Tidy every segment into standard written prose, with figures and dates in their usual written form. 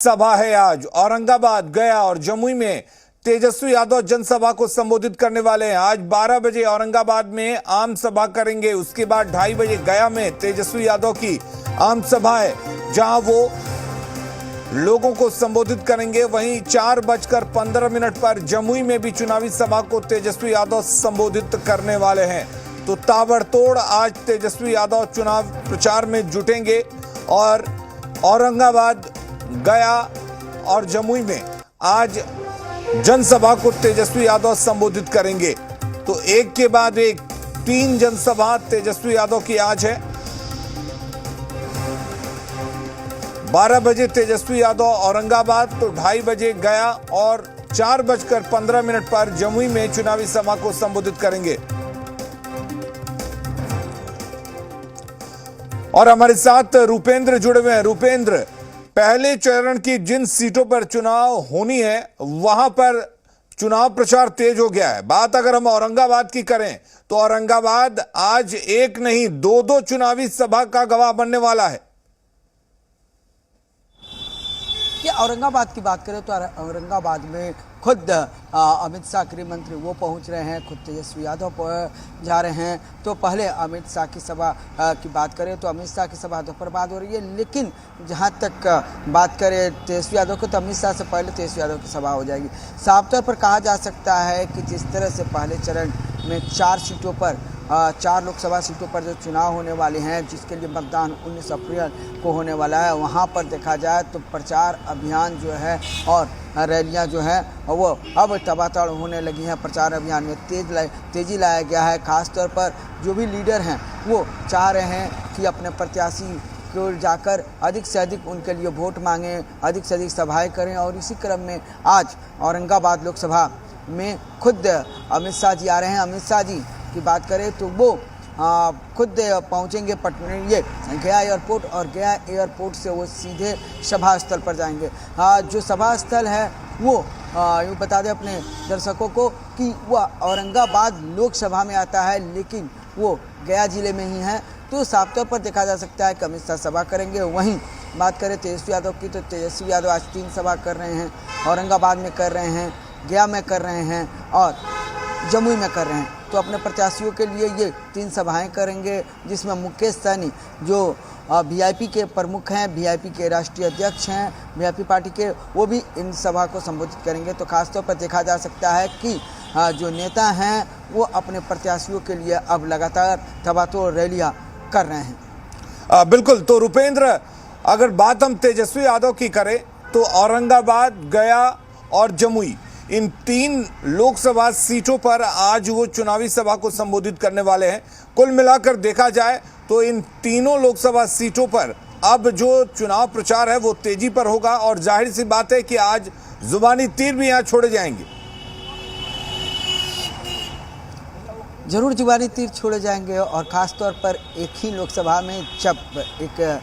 सभा है आज औरंगाबाद, गया और जमुई में तेजस्वी यादव जनसभा को संबोधित करने वाले हैं। आज 12 बजे औरंगाबाद में आम सभा करेंगे। उसके बाद 2:30 बजे गया में तेजस्वी यादव की आम सभा है, जहां वो लोगों को संबोधित करेंगे। वहीं 4:15 पर जमुई में भी चुनावी सभा को तेजस्वी यादव संबोधित करने वाले हैं। तो ताबड़तोड़ आज तेजस्वी यादव चुनाव प्रचार में जुटेंगे और औरंगाबाद, गया और जमुई में आज जनसभा को तेजस्वी यादव संबोधित करेंगे। तो एक के बाद एक 3 जनसभा तेजस्वी यादव की आज है। 12 बजे तेजस्वी यादव औरंगाबाद, तो 2:30 बजे गया और 4:15 पर जमुई में चुनावी सभा को संबोधित करेंगे। और हमारे साथ रुपेंद्र जुड़े हुए हैं। रुपेंद्र, पहले चरण की जिन सीटों पर चुनाव होनी है वहां पर चुनाव प्रचार तेज हो गया है। बात अगर हम औरंगाबाद की करें तो औरंगाबाद आज एक नहीं 2 चुनावी सभा का गवाह बनने वाला है। कि औरंगाबाद की बात करें तो औरंगाबाद में खुद अमित शाह गृह मंत्री वो पहुंच रहे हैं, खुद तेजस्वी यादव जा रहे हैं। तो पहले अमित शाह की सभा की बात करें तो अमित शाह की सभा दोपहर बाद हो रही है, लेकिन जहां तक बात करें तेजस्वी यादव को तो अमित शाह से पहले तेजस्वी यादव की सभा हो जाएगी। साफ तौर पर कहा जा सकता है कि जिस तरह से पहले चरण में 4 सीटों पर 4 लोकसभा सीटों पर जो चुनाव होने वाले हैं, जिसके लिए मतदान 19 अप्रैल को होने वाला है, वहां पर देखा जाए तो प्रचार अभियान जो है और रैलियां जो है वो अब तबादड़ होने लगी हैं। प्रचार अभियान में तेजी लाया गया है। खासतौर पर जो भी लीडर हैं वो चाह रहे हैं कि अपने प्रत्याशी को जाकर अधिक से अधिक उनके लिए वोट मांगें, अधिक से अधिक सभाएं करें। और इसी क्रम में आज औरंगाबाद लोकसभा में खुद अमित शाह जी आ रहे हैं। अमित शाह जी की बात करें तो वो खुद पहुंचेंगे ये गया एयरपोर्ट, और गया एयरपोर्ट से वो सीधे सभा स्थल पर जाएंगे। जो सभा स्थल है वो यूँ बता दें अपने दर्शकों को कि वह औरंगाबाद लोकसभा में आता है, लेकिन वो गया जिले में ही है। तो साफ तौर पर देखा जा सकता है कि अमित शाह सभा करेंगे। वहीं बात करें तेजस्वी यादव की तो तेजस्वी यादव आज 3 सभा कर रहे हैं। औरंगाबाद में कर रहे हैं, गया में कर रहे हैं और जमुई में कर रहे हैं। तो अपने प्रत्याशियों के लिए ये 3 सभाएं करेंगे, जिसमें मुकेश सहनी जो वीआईपी के प्रमुख हैं, वीआईपी के राष्ट्रीय अध्यक्ष हैं, वीआईपी पार्टी के, वो भी इन सभा को संबोधित करेंगे। तो खासतौर पर देखा जा सकता है कि जो नेता हैं वो अपने प्रत्याशियों के लिए अब लगातार तबादड़ रैलियां कर रहे हैं। बिल्कुल। तो रुपेंद्र, अगर बात हम तेजस्वी यादव की करें तो औरंगाबाद, गया और जमुई, इन 3 लोकसभा सीटों पर आज वो चुनावी सभा को संबोधित करने वाले हैं। कुल मिलाकर देखा जाए तो इन तीनों लोकसभा सीटों पर अब जो चुनाव प्रचार है वो तेजी पर होगा और जाहिर सी बात है कि आज जुबानी तीर भी यहां छोड़े जाएंगे। जरूर जुबानी तीर छोड़े जाएंगे। और ख़ास तौर पर एक ही लोकसभा में जब एक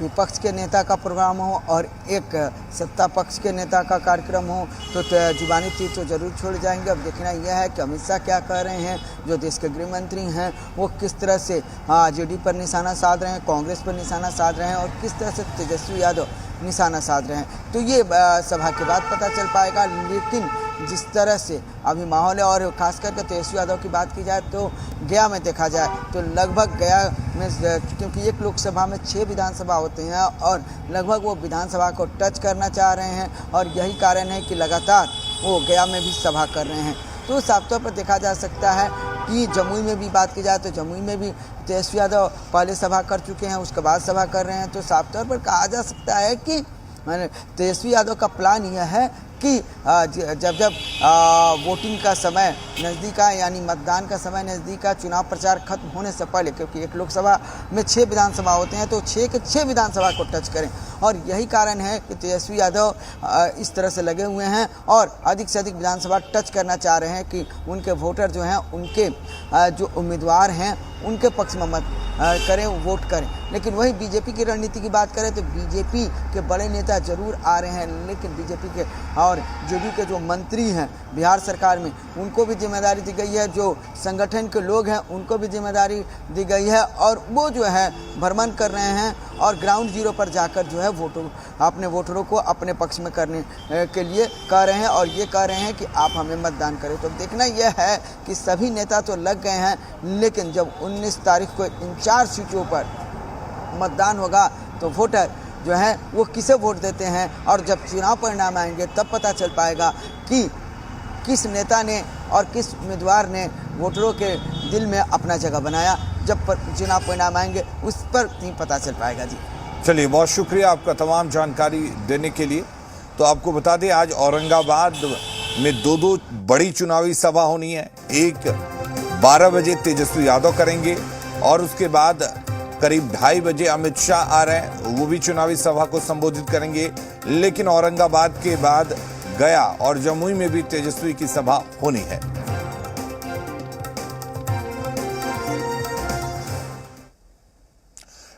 विपक्ष के नेता का प्रोग्राम हो और एक सत्ता पक्ष के नेता का कार्यक्रम हो तो जुबानी तीर तो जरूर छोड़ जाएंगे। अब देखना यह है कि अमित शाह क्या कह रहे हैं, जो देश के गृह मंत्री हैं वो किस तरह से जेडी पर निशाना साध रहे हैं, कांग्रेस पर निशाना साध रहे हैं और किस तरह से तेजस्वी यादव निशाना साध रहे हैं। तो ये सभा के बाद पता चल पाएगा। लेकिन जिस तरह से अभी माहौल है और खास करके तेजस्वी यादव की बात की जाए तो गया में देखा जाए तो लगभग गया में, क्योंकि एक लोकसभा में 6 विधानसभा होते हैं और लगभग वो विधानसभा को टच करना चाह रहे हैं और यही कारण है कि लगातार वो गया में भी सभा कर रहे हैं। तो साफ तौर पर देखा जा सकता है कि जमुई में भी बात की जाए तो जमुई में भी तेजस्वी यादव पहले सभा कर चुके हैं, उसके बाद सभा कर रहे हैं। तो साफ तौर पर कहा जा सकता है कि तेजस्वी यादव का प्लान यह है कि जब वोटिंग का समय नज़दीक आए, यानी मतदान का समय नज़दीक आए, चुनाव प्रचार खत्म होने से पहले, क्योंकि एक लोकसभा में 6 विधानसभा होते हैं तो 6 के 6 विधानसभा को टच करें। और यही कारण है कि तेजस्वी यादव इस तरह से लगे हुए हैं और अधिक से अधिक विधानसभा टच करना चाह रहे हैं कि उनके वोटर जो हैं, उनके जो उम्मीदवार हैं उनके पक्ष में मत करें, वोट करें। लेकिन वही बीजेपी की रणनीति की बात करें तो बीजेपी के बड़े नेता जरूर आ रहे हैं, लेकिन बीजेपी के और जेडीयू के जो मंत्री हैं बिहार सरकार में उनको भी जिम्मेदारी दी गई है, जो संगठन के लोग हैं उनको भी जिम्मेदारी दी गई है और वो जो है भ्रमण कर रहे हैं और ग्राउंड जीरो पर जाकर जो है अपने वोटरों को अपने पक्ष में करने के लिए कह रहे हैं और ये कह रहे हैं कि आप हमें मतदान करें। तो देखना यह है कि सभी नेता तो लग गए हैं, लेकिन जब 19 तारीख को इन 4 सीटों पर मतदान होगा तो वोटर जो है वो किसे वोट देते हैं, और जब चुनाव परिणाम आएंगे तब पता चल पाएगा कि किस नेता ने और किस उम्मीदवार ने वोटरों के दिल में अपना जगह बनाया। जब चुनाव परिणाम आएंगे उस पर नहीं पता चल पाएगा जी। चलिए, बहुत शुक्रिया आपका तमाम जानकारी देने के लिए। तो आपको बता दें, आज औरंगाबाद में 2 बड़ी चुनावी सभा होनी है। एक 12 बजे तेजस्वी यादव करेंगे और उसके बाद करीब 2:30 बजे अमित शाह आ रहे हैं, वो भी चुनावी सभा को संबोधित करेंगे। लेकिन औरंगाबाद के बाद गया और जमुई में भी तेजस्वी की सभा होनी है।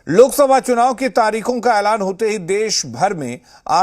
लोकसभा चुनाव की तारीखों का ऐलान होते ही देश भर में आज